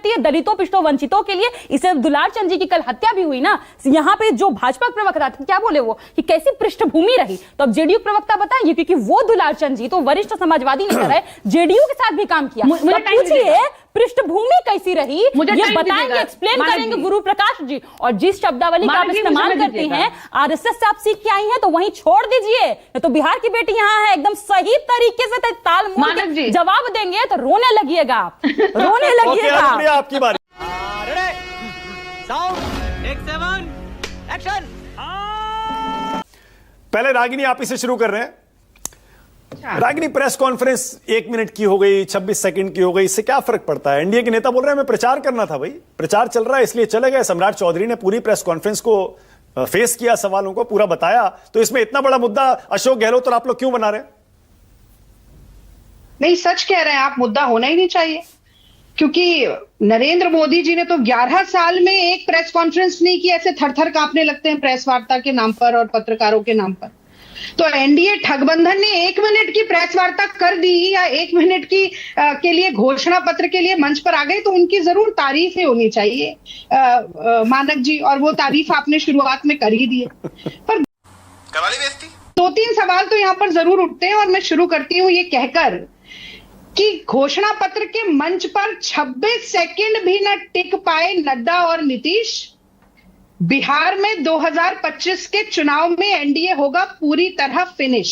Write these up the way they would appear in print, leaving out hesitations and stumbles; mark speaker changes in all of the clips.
Speaker 1: करती है दलितों, पिछड़ों, वंचितों के लिए। इसे दुलार चंद जी की कल हत्या भी हुई ना, यहाँ पे जो भाजपा प्रवक्ता थे, क्या बोले वो कि कैसी पृष्ठभूमि रही, तो अब जेडीयू प्रवक्ता बताएंगे, क्योंकि वो दुलार चंद जी तो वरिष्ठ समाजवादी नेता है, जेडीयू के साथ भी काम किया। तो पूछिए पृष्ठभूमि कैसी रही, ये बताएंगे, एक्सप्लेन करेंगे गुरु प्रकाश जी। और जिस शब्दावली का आप इस्तेमाल करते हैं आरएसएस से आप सीख के आई हैं, तो वहीं छोड़ दीजिए। तो बिहार की बेटी यहाँ है, एकदम सही तरीके से ताल मोल के जवाब देंगे तो रोने लगिएगा, रोने लगिएगा।
Speaker 2: आपकी बारी। पहले रागिनी आप इसे शुरू कर रहे हैं। रागिनी, प्रेस कॉन्फ्रेंस 1 मिनट की हो गई, 26 सेकंड की हो गई, इससे क्या फर्क पड़ता है? एनडीए के नेता बोल रहे हैं हमें प्रचार करना था, भाई प्रचार चल रहा है इसलिए चले गए। सम्राट चौधरी ने पूरी प्रेस कॉन्फ्रेंस को फेस किया, सवालों को पूरा बताया, तो इसमें इतना बड़ा मुद्दा अशोक गहलोत और आप लोग क्यों बना रहे हैं?
Speaker 3: नहीं, सच कह रहे हैं आप, मुद्दा होना ही नहीं चाहिए, क्योंकि नरेंद्र मोदी जी ने तो 11 साल में एक प्रेस कॉन्फ्रेंस नहीं की। ऐसे थर-थर कांपने लगते हैं प्रेस वार्ता के नाम पर और पत्रकारों के नाम पर। तो एनडीए ठगबंधन ने 1 मिनट की प्रेस वार्ता कर दी या 1 मिनट की के लिए घोषणा पत्र के लिए मंच पर आ गए, तो उनकी जरूर तारीफ ही होनी चाहिए मानक जी, और वो तारीफ आपने शुरुआत में कर ही दी है। पर
Speaker 4: कवाली बेइज्जती
Speaker 3: 2-3 सवाल तो यहाँ पर जरूर उठते हैं, और मैं शुरू करती हूँ ये कहकर कि घोषणा पत्र के मंच पर 26 सेकंड भी न टिक पाए नड्डा और नीतीश। बिहार में 2025 के चुनाव में एनडीए होगा पूरी तरह फिनिश।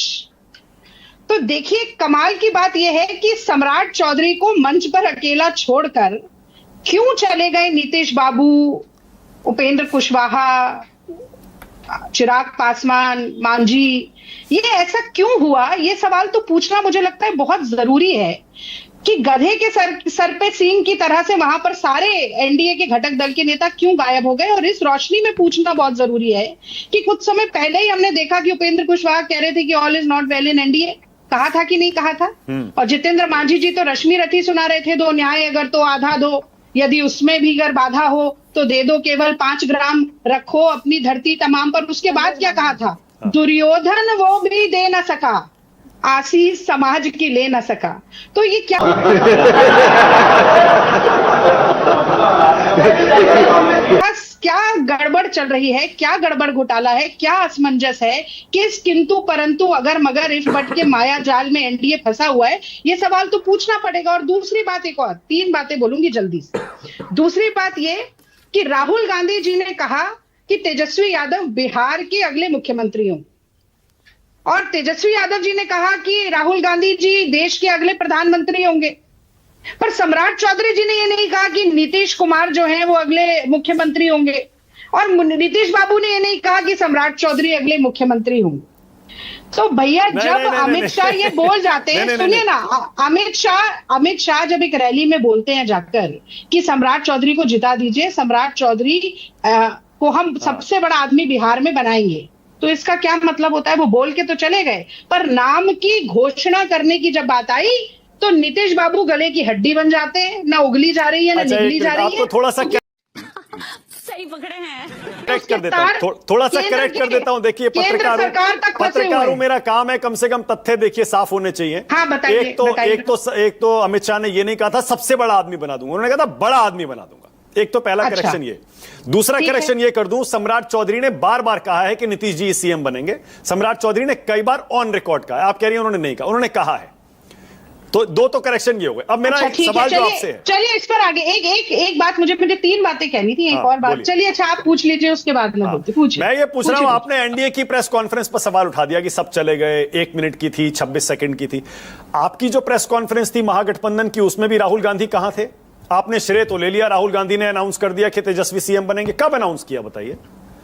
Speaker 3: तो देखिए, कमाल की बात यह है कि सम्राट चौधरी को मंच पर अकेला छोड़कर क्यों चले गए नीतीश बाबू, उपेंद्र कुशवाहा, चिराग पासवान, मांझी। ये ऐसा क्यों हुआ, ये सवाल तो पूछना मुझे लगता है बहुत जरूरी है कि गधे के सर पे सींग की तरह से वहां पर सारे एनडीए के घटक दल के नेता क्यों गायब हो गए। और इस रोशनी में पूछना बहुत जरूरी है कि कुछ समय पहले ही हमने देखा कि उपेंद्र कुशवाहा कह रहे थे कि all is not well in NDA. कहा था कि नहीं कहा था? और जितेंद्र मांझी जी तो रश्मि रथी सुना रहे थे, दो न्याय अगर तो आधा दो, यदि उसमें भी अगर बाधा हो तो दे दो, केवल 5 ग्राम रखो अपनी धरती तमाम पर। उसके बाद क्या कहा था? दुर्योधन वो भी दे न सका, आशीष समाज की ले न सका। तो ये क्या क्या गड़बड़ चल रही है, क्या गड़बड़ घोटाला है, क्या असमंजस है, किस किंतु परंतु अगर मगर इफ बट के माया जाल में एनडीए फंसा हुआ है, ये सवाल तो पूछना पड़ेगा। और दूसरी बात, एक और 3 बातें बोलूंगी जल्दी से। दूसरी बात ये कि राहुल गांधी जी ने कहा कि तेजस्वी यादव बिहार के अगले मुख्यमंत्री हों, और तेजस्वी यादव जी ने कहा कि राहुल गांधी जी देश के अगले प्रधानमंत्री होंगे। पर सम्राट चौधरी जी ने यह नहीं कहा कि नीतीश कुमार जो हैं वो अगले मुख्यमंत्री होंगे, और नीतीश बाबू ने यह नहीं कहा कि सम्राट चौधरी अगले मुख्यमंत्री होंगे। तो भैया, जब अमित शाह ये बोल जाते हैं, सुनिए ना, अमित शाह जब एक रैली में बोलते हैं जाकर कि सम्राट चौधरी को जिता दीजिए, सम्राट चौधरी को हम सबसे बड़ा आदमी बिहार में बनाएंगे, तो इसका क्या मतलब होता है? वो बोल के तो चले गए, पर नाम की घोषणा करने की जब बात आई तो नीतीश बाबू गले की हड्डी बन जाते हैं, ना उगली जा रही है ना निगली जा रही है।
Speaker 2: आपको थोड़ा सा
Speaker 1: सही पकड़े हैं,
Speaker 2: करेक्ट कर देता हूं, थोड़ा सा करेक्ट कर देता हूं। देखिए, पत्रकारों मेरा काम है, कम से कम तथ्य देखिए साफ होने चाहिए।
Speaker 3: हाँ, बताइए।
Speaker 2: एक तो अमित शाह ने ये नहीं कहा था सबसे बड़ा आदमी बना दूंगा, उन्होंने कहा था बड़ा आदमी बना दूंगा। एक तो पहला करेक्शन ये। दूसरा करेक्शन ये कर दूं, सम्राट चौधरी ने बार बार कहा है कि नीतीश जी सीएम बनेंगे। सम्राट चौधरी ने कई बार ऑन रिकॉर्ड कहा है, आप कह रही हैं उन्होंने नहीं कहा, उन्होंने कहा है। तो 2 तो करेक्शन ये हो गए। अब मेरा सवाल जो आपसे है,
Speaker 3: चलिए इस पर आगे एक बात, मुझे 3 बातें कहनी थी, एक और बात। चलिए, अच्छा आप पूछ लीजिए, उसके बाद मैं बोलती हूं।
Speaker 2: मैं ये पूछ रहा हूं, आपने एनडीए की प्रेस कॉन्फ्रेंस पर सवाल उठा दिया कि सब चले गए, 1 मिनट की थी, 26 सेकंड की थी। आपकी जो प्रेस कॉन्फ्रेंस थी महागठबंधन की, उसमें भी राहुल गांधी कहां थे? आपने श्रेय तो ले लिया, राहुल गांधी ने अनाउंस कर दिया कि तेजस्वी सीएम बनेंगे। कब अनाउंस किया बताइए?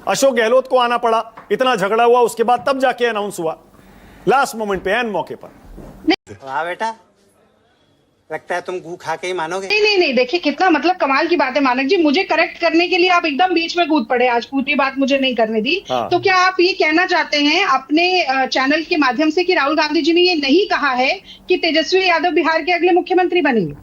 Speaker 2: अशोक गहलोत को आना पड़ा, इतना झगड़ा हुआ, उसके बाद तब जाके अनाउंस हुआ, लास्ट मोमेंट पे, एन मौके पर।
Speaker 4: वाह बेटा, लगता है तुम गू खा के ही मानोगे।
Speaker 3: नहीं, देखिए कितना मतलब कमाल की बात है मानक जी, मुझे करेक्ट करने के लिए आप एकदम बीच में कूद पड़े, आज पूरी बात मुझे नहीं करने दी। तो क्या आप ये कहना चाहते हैं अपने चैनल के माध्यम से कि राहुल गांधी जी ने ये नहीं कहा है कि तेजस्वी यादव बिहार के अगले मुख्यमंत्री बनेंगे?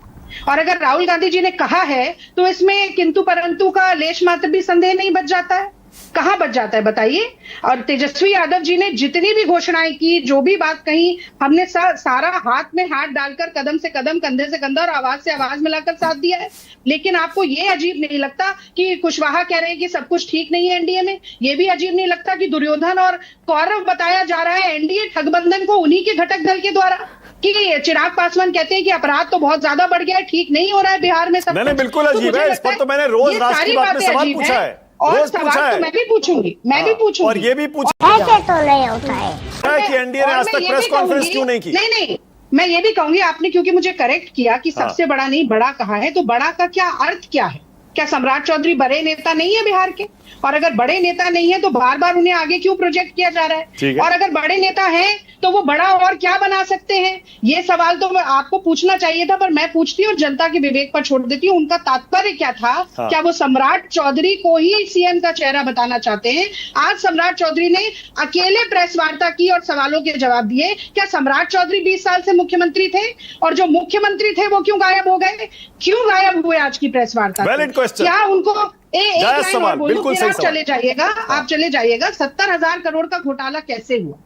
Speaker 3: और अगर राहुल गांधी जी ने कहा है तो इसमें किंतु परंतु का लेश मात्र भी संदेह नहीं बच जाता है? कहां बच जाता है बताइए। और तेजस्वी यादव जी ने जितनी भी घोषणाएं की, जो भी बात कही, हमने सारा हाथ में हाथ डालकर, कदम से कदम, कंधे से कंधा और आवाज से आवाज मिलाकर साथ दिया है। लेकिन आपको ये अजीब नहीं लगता कि कुशवाहा कह रहे हैं कि सब कुछ ठीक नहीं है एनडीए में? ये भी अजीब नहीं लगता कि दुर्योधन और कौरव बताया जा रहा है एनडीए ठगबंधन को उन्हीं के घटक दल के द्वारा? कि चिराग पासवान कहते हैं कि अपराध तो बहुत ज्यादा बढ़ गया है, ठीक नहीं हो रहा है बिहार में सब।
Speaker 2: नहीं, बिल्कुल अजीब है। इस पर तो मैंने रोज राष्ट्र की बात में सवाल पूछा है,
Speaker 3: और
Speaker 2: रोज
Speaker 3: सवाल
Speaker 2: पूछा
Speaker 3: तो
Speaker 2: है।
Speaker 3: मैं भी पूछूंगी, मैं भी पूछूंगी,
Speaker 2: और ये भी पूछा
Speaker 5: ऐसे तो नहीं होता है
Speaker 2: कि एनडीए ने आज तक प्रेस कॉन्फ्रेंस क्यों नहीं की?
Speaker 3: नहीं, मैं ये भी कहूंगी, आपने क्योंकि मुझे करेक्ट किया कि सबसे बड़ा नहीं बड़ा कहा है, तो बड़ा का क्या अर्थ क्या है? क्या सम्राट चौधरी बड़े नेता नहीं है बिहार के? और अगर बड़े नेता नहीं है तो बार बार उन्हें आगे क्यों प्रोजेक्ट किया जा रहा है? और अगर बड़े नेता हैं तो वो बड़ा और क्या बना सकते हैं? ये सवाल तो आपको पूछना चाहिए था, पर मैं पूछती हूँ और जनता के विवेक पर छोड़ देती हूँ। उनका तात्पर्य क्या था? क्या वो सम्राट चौधरी को ही सीएम का चेहरा बताना चाहते हैं? आज सम्राट चौधरी ने अकेले प्रेस वार्ता की और सवालों के जवाब दिए। क्या सम्राट चौधरी 20 साल से मुख्यमंत्री थे? और जो मुख्यमंत्री थे वो क्यों गायब हो गए? क्यों गायब हुए आज की प्रेस वार्ता? क्या उनको एक सवाल बिल्कुल सही, चले जाइएगा, आप चले जाइएगा। 70,000 करोड़ का घोटाला कैसे हुआ?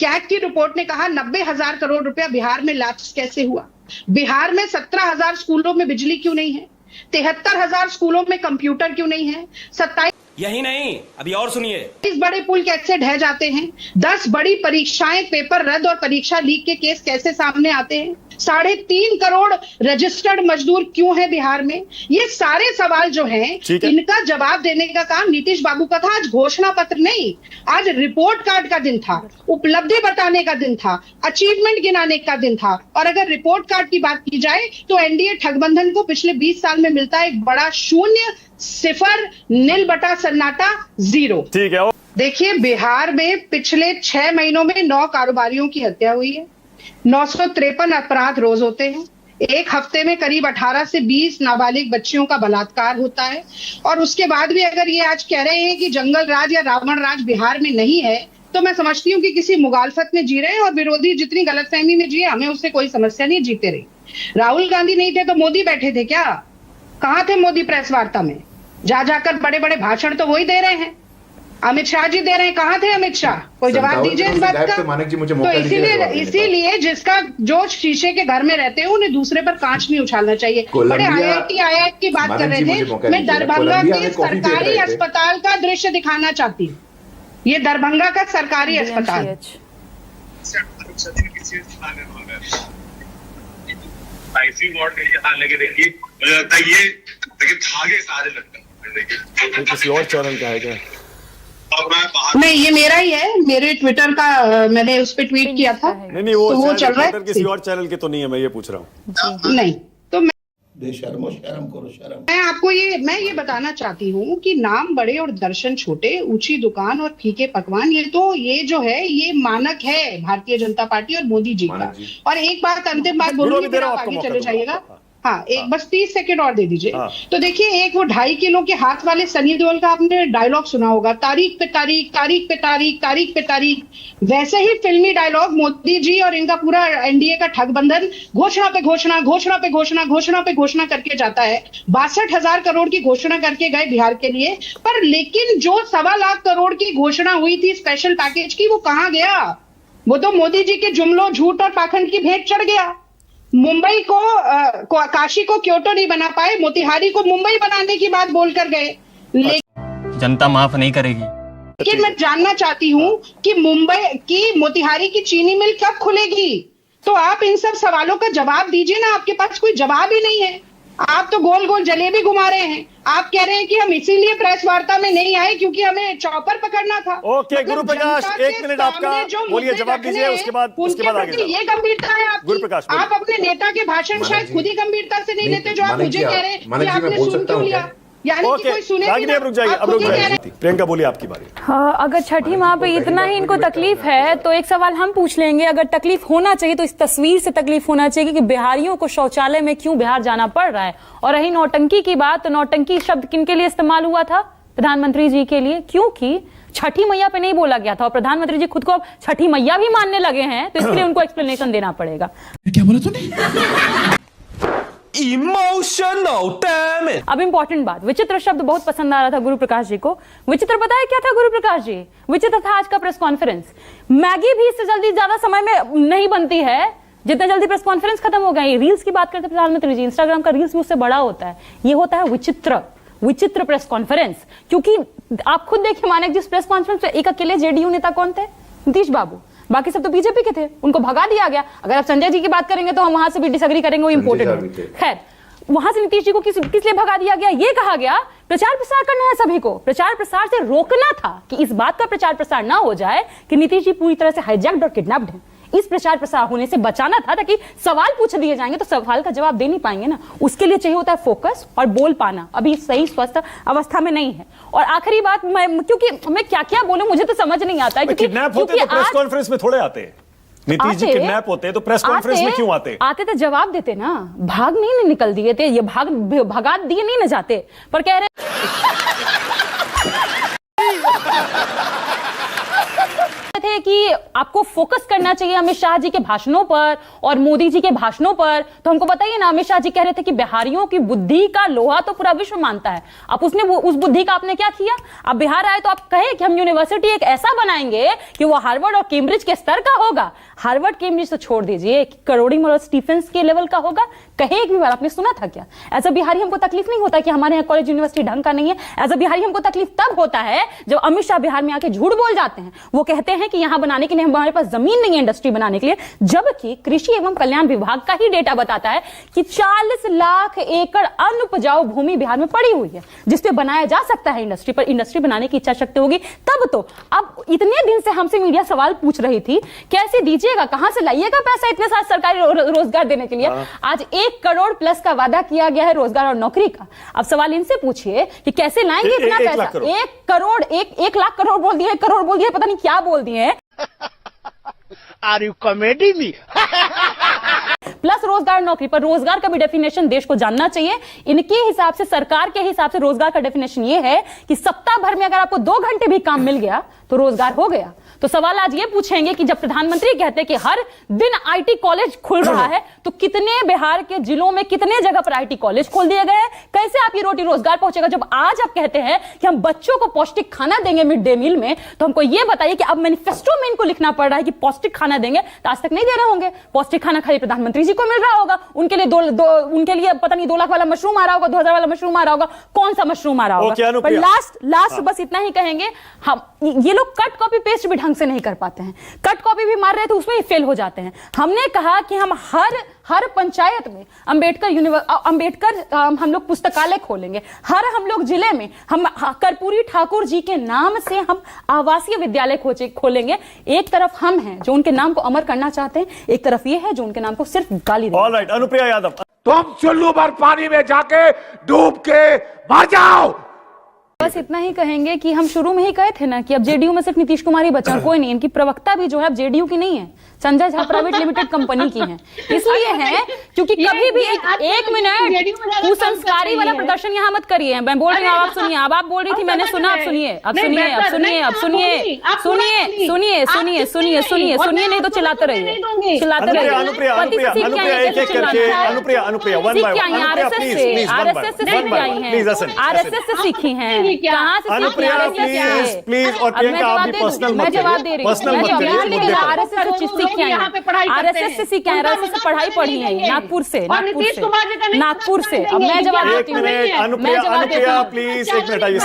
Speaker 3: कैग की रिपोर्ट ने कहा 90,000 करोड़ रुपया बिहार में लैप्स कैसे हुआ? बिहार में 17,000 स्कूलों में बिजली क्यों नहीं है? 73,000 स्कूलों में कंप्यूटर क्यों नहीं है? 27
Speaker 6: यही नहीं, अभी और सुनिए,
Speaker 3: इस बड़े पुल कैसे ढह जाते हैं? 10 बड़ी परीक्षाएं, पेपर रद्द और परीक्षा लीक के केस कैसे सामने आते हैं? 3.5 करोड़ रजिस्टर्ड मजदूर क्यों है बिहार में? ये सारे सवाल जो हैं, इनका जवाब देने का काम नीतीश बाबू का था। आज घोषणा पत्र नहीं, आज रिपोर्ट कार्ड का दिन था, उपलब्धि बताने का दिन था, अचीवमेंट गिनाने का दिन था। और अगर रिपोर्ट कार्ड की बात की जाए तो एनडीए ठगबंधन को पिछले 20 साल में मिलता है एक बड़ा शून्य, 0, नील बटा सन्नाटा, 0।
Speaker 2: ठीक है।
Speaker 3: देखिए, बिहार में पिछले 6 महीनों में 9 कारोबारियों की हत्या हुई है, 953 अपराध रोज होते हैं, एक हफ्ते में करीब 18 से 20 नाबालिग बच्चियों का बलात्कार होता है। और उसके बाद भी अगर ये आज कह रहे हैं कि जंगल राज या रावण राज बिहार में नहीं है, तो मैं समझती हूँ कि किसी मुगालफत में जी रहे हैं और विरोधी जितनी गलतफहमी में जिए, हमें उससे कोई समस्या नहीं, जीते रहे। राहुल गांधी नहीं थे तो मोदी बैठे थे क्या? कहाँ थे मोदी प्रेस वार्ता में? जा जाकर बड़े बड़े भाषण तो वही दे रहे हैं। अमित शाह जी दे रहे हैं, कहाँ थे अमित शाह? कोई जवाब दीजिए इस बात का। तो इसीलिए जिसका जो शीशे के घर में रहते हैं उन्हें दूसरे पर कांच नहीं उछालना चाहिए। बड़े IIT की बात कर रहे थे। मैं दरभंगा के सरकारी अस्पताल का दृश्य दिखाना चाहती हूँ। ये दरभंगा का सरकारी अस्पताल,
Speaker 7: आईसीयू वार्ड लेके देखिए, मुझे लगता है ये धागे सारे लगते हैं।
Speaker 2: किसी और चैनल का है क्या?
Speaker 3: नहीं, ये मेरा ही है, मेरे ट्विटर का, मैंने उस पर ट्वीट किया था।
Speaker 2: नहीं, वो
Speaker 3: चल रहा है,
Speaker 2: किसी और चैनल के तो नहीं है, मैं ये पूछ रहा हूँ।
Speaker 3: नहीं, तो
Speaker 8: शर्म करो शर्म।
Speaker 3: मैं आपको ये बताना चाहती हूँ कि नाम बड़े और दर्शन छोटे, ऊंची दुकान और फीके पकवान, ये जो है ये मानक है भारतीय जनता पार्टी और मोदी जी का। और एक बात, अंतिम बात बोलूंगी, फिर आप आगे चले जाइएगा। हाँ, एक बस 30 सेकंड और दे दीजिए। तो देखिए, एक वो 2.5 किलो के हाथ वाले सनी देओल का आपने डायलॉग सुना होगा, तारीख पे तारीख, तारीख पे तारीख, तारीख पे तारीख। वैसे ही फिल्मी डायलॉग मोदी जी और इनका पूरा एनडीए का ठगबंधन घोषणा पे घोषणा, घोषणा पे घोषणा, घोषणा पे घोषणा करके जाता है। 62,000 करोड़ की घोषणा करके गए बिहार के लिए, पर लेकिन जो 1.25 लाख करोड़ की घोषणा हुई थी स्पेशल पैकेज की, वो कहाँ गया? वो तो मोदी जी के जुमलों, झूठ और पाखंड की भेंट चढ़ गया। मुंबई को काशी को क्योटो नहीं बना पाए, मोतिहारी को मुंबई बनाने की बात बोलकर गए। लेकिन
Speaker 6: जनता माफ नहीं करेगी।
Speaker 3: लेकिन मैं जानना चाहती हूँ कि मुंबई की, मोतिहारी की चीनी मिल कब खुलेगी? तो आप इन सब सवालों का जवाब दीजिए ना। आपके पास कोई जवाब ही नहीं है। आप तो गोल गोल जलेबी घुमा रहे हैं। आप कह रहे हैं कि हम इसीलिए प्रेस वार्ता में नहीं आए क्योंकि हमें चॉपर पकड़ना था।
Speaker 2: ओके, गुरु प्रकाश, 1 मिनट आपका, बोलिए, जवाब दीजिए, उसके बाद आगे।
Speaker 3: ये गंभीरता है आपकी।
Speaker 2: गुरु प्रकाश,
Speaker 3: आप अपने नेता के भाषण शायद खुद ही गंभीरता से नहीं लेते, जो आप मुझे कह रहे हैं कि आपने सुन क्यों लिया? यानी कि कोई सुने भी ना।
Speaker 2: अब रुक जाइए। प्रियंका, बोलिए, आपकी बारी।
Speaker 1: हाँ, अगर छठी माह पे इतना ही इनको तकलीफ है तो एक सवाल हम पूछ लेंगे। अगर तकलीफ होना चाहिए तो इस तस्वीर से तकलीफ होना चाहिए कि बिहारियों को शौचालय में क्यों बिहार जाना पड़ रहा है। और रही नौटंकी की बात, तो नौटंकी शब्द किनके लिए इस्तेमाल हुआ था? प्रधानमंत्री जी के लिए, क्योंकि छठी मैया पे नहीं बोला गया था। और प्रधानमंत्री जी खुद को अब छठी मैया भी मानने लगे हैं, तो इसके लिए उनको एक्सप्लेनेशन देना पड़ेगा।
Speaker 8: क्या बोला तूने?
Speaker 6: Emotional damn it.
Speaker 1: अब इंपॉर्टेंट बात, विचित्र शब्द बहुत पसंद आ रहा था गुरु प्रकाश जी को। विचित्र पता है क्या था गुरु प्रकाश जी? विचित्र था आज का प्रेस कॉन्फ्रेंस। मैगी भी इससे जल्दी ज्यादा समय में नहीं बनती है जितना जल्दी प्रेस कॉन्फ्रेंस खत्म हो गई। रील्स की बात करते प्रधानमंत्री जी, इंस्टाग्राम का रील्स भी उससे बड़ा होता है। ये होता है विचित्र प्रेस कॉन्फ्रेंस। क्योंकि आप खुद देखिए, मानिक जिस प्रेस कॉन्फ्रेंस में एक अकेले जेडीयू नेता कौन थे? नीतीश बाबू। बाकी सब तो बीजेपी के थे, उनको भगा दिया गया। अगर आप संजय जी की बात करेंगे तो हम वहां से भी डिसएग्री करेंगे, वो इंपोर्टेंट है। खैर, वहां से नीतीश जी को किस लिए भगा दिया गया? ये कहा गया प्रचार प्रसार करना है सभी को, प्रचार प्रसार से रोकना था कि इस बात का प्रचार प्रसार ना हो जाए कि नीतीश जी पूरी तरह से हाईजैक्ड और किडनैप्ड हैं। इस प्रचार प्रसार होने से बचाना था, ताकि सवाल पूछ दिए जाएंगे तो सवाल का जवाब दे नहीं पाएंगे ना। उसके लिए चाहिए होता है फोकस और बोल पाना। अभी सही स्वस्थ अवस्था में नहीं है। और आखिरी बात, क्योंकि मैं क्या क्या बोलूं मुझे तो समझ नहीं आता है।
Speaker 2: किडनैप होते तो प्रेस कॉन्फ्रेंस में थोड़े आते हैं। नीतीश जी किडनैप होते तो प्रेस कॉन्फ्रेंस में क्यों आते?
Speaker 1: आते तो जवाब देते ना, भाग नहीं निकल दिए थे, ये भगा दिए नहीं न जाते। पर कह रहे थे कि आपको फोकस करना चाहिए अमित शाह जी के भाषणों पर और मोदी जी के भाषणों पर। तो हमको बताइए ना, अमित शाह जी कह रहे थे कि बिहारियों की बुद्धि का लोहा तो पूरा विश्व मानता है। आप उस बुद्धि का आपने क्या किया? आप बिहार आए तो आप कहे कि हम यूनिवर्सिटी एक ऐसा बनाएंगे कि वो हार्वर्ड और कैम्ब्रिज के स्तर का होगा। हार्वर्ड कैम्ब्रिज तो छोड़ दीजिए, करोड़ीमल और स्टीफेंस के लेवल का होगा। कहे एक भी बार आपने सुना था क्या? एज अ बिहारी हमको तकलीफ नहीं होता कि हमारे यहाँ कॉलेज यूनिवर्सिटी ढंग का नहीं है। एज अ बिहारी हमको तकलीफ तब होता है जब अमित शाह बिहार में आके झूठ बोल जाते हैं। वो कहते हैं कि यहां बनाने के लिए हमारे पास जमीन नहीं है इंडस्ट्री बनाने के लिए, जबकि कृषि एवं कल्याण विभाग का ही डेटा बताता है कि 40 लाख एकड़ अनुपजाऊ भूमि बिहार में पड़ी हुई है जिसपे बनाया जा सकता है इंडस्ट्री। पर इंडस्ट्री बनाने की इच्छा शक्ति होगी तब तो। अब इतने दिन से हमसे मीडिया सवाल पूछ रही थी, कैसे दीजिएगा, कहां से लाइएगा पैसा इतने सारे सरकारी रोजगार देने के लिए? आज 1 करोड़ प्लस का वादा किया गया है रोजगार और नौकरी का। अब सवाल इनसे पूछिए कि कैसे लाएंगे इतना पैसा? 1 करोड़ 1 लाख करोड़ बोल दिए, 1 करोड़ बोल दिए, पता नहीं क्या बोल दिए।
Speaker 8: Are you comedy me?
Speaker 1: Plus रोजगार नौकरी। पर रोजगार का भी डेफिनेशन देश को जानना चाहिए। इनके हिसाब से, सरकार के हिसाब से रोजगार का डेफिनेशन ये है कि सप्ताह भर में अगर आपको 2 घंटे भी काम मिल गया तो रोजगार हो गया। तो सवाल आज ये पूछेंगे कि जब प्रधानमंत्री कहते हैं कि हर दिन आईटी कॉलेज खुल रहा है, तो कितने बिहार के जिलों में कितने जगह पर आईटी कॉलेज खोल दिए गए हैं? कैसे आपकी रोटी रोजगार पहुंचेगा? जब आज आप कहते हैं कि हम बच्चों को पौष्टिक खाना देंगे मिड डे मील में, तो हमको ये बताइए कि अब मैनिफेस्टो में इनको लिखना पड़ रहा है कि पौष्टिक खाना देंगे, तो आज तक नहीं दे रहे होंगे। पौष्टिक खाना खाली प्रधानमंत्री जी को मिल रहा होगा, उनके लिए उनके लिए पता नहीं 2 लाख वाला मशरूम आ रहा होगा, 2000 वाला मशरूम आ रहा होगा, कौन सा मशरूम आ रहा होगा। पर लास्ट बस इतना ही कहेंगे, हम ये लोग कट कॉपी पेस्ट भी ढंग से नहीं कर पाते हैं। कट कॉपी भी मार रहे थे, उसमें ही फेल हो जाते हैं। हमने कहा कि हम हर पंचायत में अंबेडकर हम लोग पुस्तकालय खोलेंगे। हम लोग जिले में हम कर्पूरी ठाकुर जी के नाम से हम आवासीय विद्यालय खोलेंगे। एक तरफ हम हैं जो उनके नाम को अमर करना चाहते हैं, एक तरफ ये है जो उनके नाम को सिर्फ गाली देते हैं।
Speaker 2: ऑलराइट, अनुप्रिया यादव,
Speaker 8: तुम चुल्लू भर पानी में जाके डूब के मर जाओ।
Speaker 1: बस इतना ही कहेंगे कि हम शुरू में ही कहे थे ना कि अब जेडीयू में सिर्फ नीतीश कुमार ही बचा, कोई नहीं। इनकी प्रवक्ता भी जो है अब जेडीयू की नहीं है, Sanjay Jha private limited company की है। इसलिए है क्योंकि कभी भी एक मिनट कुसंस्कारी वाला प्रदर्शन यहाँ मत करिए। मैं बोल रही हूँ, आप सुनिए। अब आप बोल रही थी, मैंने सुना, आप सुनिए, सुनिए, नहीं तो चिल्लाते रहिए। आरएसएस से सीखी हैं, कहाँ से सीखी?
Speaker 2: प्लीज, और प्रियंका आप भी पर्सनल मत करिए, पर्सनल मत करिए।
Speaker 1: आरएसएस से सीखे हैं, आरएसएस से पढ़ाई पढ़ी है, नागपुर से। अब मैं जवाब देती हूँ।
Speaker 2: अनुप्रिया प्लीज, एक मिनट आइए,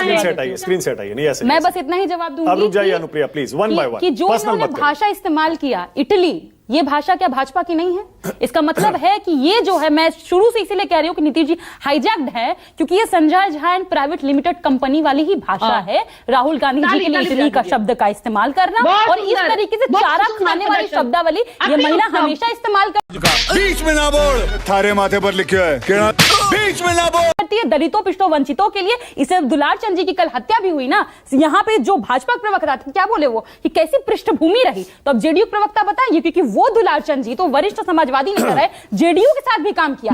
Speaker 2: स्क्रीन से हटाइए, नहीं ऐसे।
Speaker 1: मैं बस इतना ही जवाब दूंगी।
Speaker 2: अब रुक जाइए अनुप्रिया प्लीज, 1 by 1
Speaker 1: कि जो उन्होंने भाषा इस्तेमाल किया, इटली, ये भाषा क्या भाजपा की नहीं है? इसका मतलब है कि ये जो है, मैं शुरू से इसीलिए कह रही हूँ कि नीतीश जी हाईजैक्ड है, क्योंकि ये Sanjay Jha and private limited company वाली ही भाषा है। राहुल गांधी जी के लिए इटली का शब्द का इस्तेमाल करना और इस तरीके से चारा खाने वाली शब्दावली ये महिला हमेशा इस्तेमाल
Speaker 8: बीच में ना बोल, थारे माथे पर लिखे है बीच में ना बोल।
Speaker 1: दलितों, पिछड़ों, वंचितों के लिए। इसे दुलार चंद जी की कल हत्या भी हुई ना, यहाँ पे जो भाजपा प्रवक्ता थे, क्या बोले वो कि कैसी पृष्ठभूमि रही? तो अब जेडीयू प्रवक्ता बताएंगे, क्योंकि वो दुलार चंद जी तो वरिष्ठ समाजवादी नेता रहे, जेडीयू के साथ भी काम किया।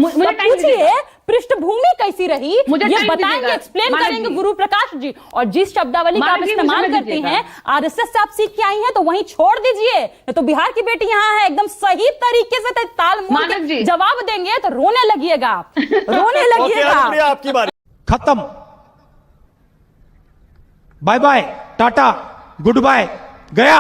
Speaker 1: पृष्ठभूमि कैसी रही
Speaker 9: मुझे
Speaker 1: ये
Speaker 9: टाइम
Speaker 1: बताएंगे,
Speaker 9: दीजिएगा।
Speaker 1: एक्सप्लेन
Speaker 9: मानक
Speaker 1: करेंगे
Speaker 9: जी।
Speaker 1: गुरु प्रकाश जी। और जिस शब्दावली का आप
Speaker 9: मानक जी,
Speaker 1: इस्तेमाल
Speaker 9: मुझे
Speaker 1: करते
Speaker 9: दीजिएगा।
Speaker 1: हैं आरएसएस से आप सीख के आई हैं तो वहीं छोड़ दीजिए, नहीं तो बिहार की बेटी यहाँ है एकदम सही तरीके से ताल मोल
Speaker 9: मानक
Speaker 1: के
Speaker 9: जी।
Speaker 1: जवाब देंगे तो रोने लगिएगा आप, रोने
Speaker 2: ओके
Speaker 1: लगिएगा।
Speaker 2: अनुप्रिया, आपकी बारी।
Speaker 10: खत्म, bye bye, tata, good bye, गया।